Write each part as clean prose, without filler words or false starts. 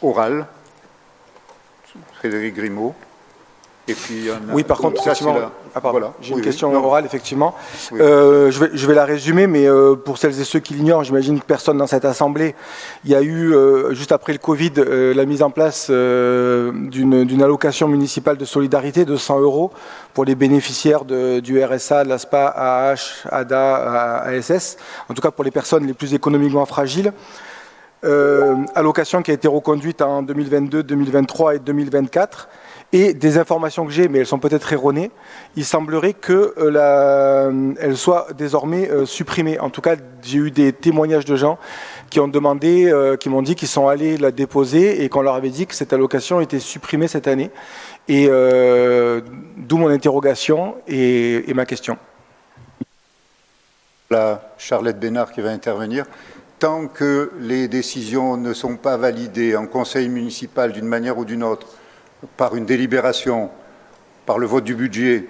orale. Frédéric Grimaud. Et puis, oui, par contre, effectivement, voilà. J'ai une question orale, effectivement. Oui. Je vais la résumer, mais pour celles et ceux qui l'ignorent, j'imagine que personne dans cette Assemblée, il y a eu, juste après le Covid, la mise en place d'une allocation municipale de solidarité de 100 € pour les bénéficiaires du RSA, de l'ASPA, AH, ADA, ASS, en tout cas pour les personnes les plus économiquement fragiles. Allocation qui a été reconduite en 2022, 2023 et 2024. Et des informations que j'ai, mais elles sont peut-être erronées, il semblerait qu'elle soit désormais supprimée. En tout cas, j'ai eu des témoignages de gens qui ont demandé, qui m'ont dit qu'ils sont allés la déposer et qu'on leur avait dit que cette allocation était supprimée cette année. Et d'où mon interrogation et ma question. La Charlotte Bénard qui va intervenir. Tant que les décisions ne sont pas validées en conseil municipal d'une manière ou d'une autre, par une délibération, par le vote du budget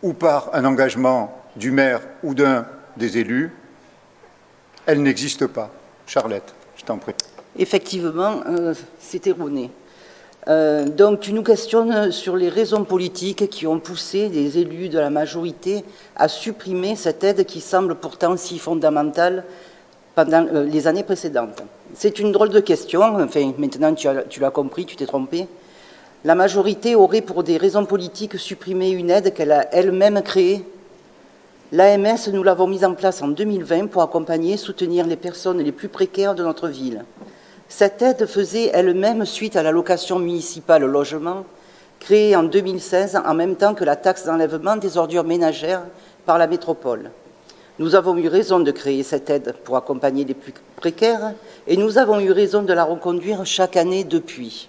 ou par un engagement du maire ou d'un des élus, elle n'existe pas. Charlotte, je t'en prie. Effectivement, c'est erroné. Donc tu nous questionnes sur les raisons politiques qui ont poussé les élus de la majorité à supprimer cette aide qui semble pourtant si fondamentale pendant les années précédentes. C'est une drôle de question, enfin maintenant tu l'as compris, tu t'es trompé. La majorité aurait, pour des raisons politiques, supprimé une aide qu'elle a elle-même créée. L'AMS, nous l'avons mise en place en 2020 pour accompagner et soutenir les personnes les plus précaires de notre ville. Cette aide faisait elle-même suite à l'allocation municipale logement, créée en 2016 en même temps que la taxe d'enlèvement des ordures ménagères par la métropole. Nous avons eu raison de créer cette aide pour accompagner les plus précaires et nous avons eu raison de la reconduire chaque année depuis.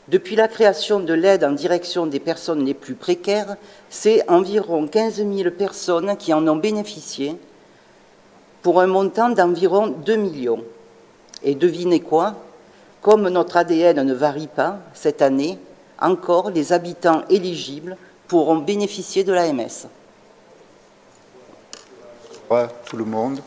Depuis la création de l'aide en direction des personnes les plus précaires, c'est environ 15 000 personnes qui en ont bénéficié pour un montant d'environ 2 millions. Et devinez quoi? Comme notre ADN ne varie pas, cette année, encore, les habitants éligibles pourront bénéficier de l'AMS. Tout le monde.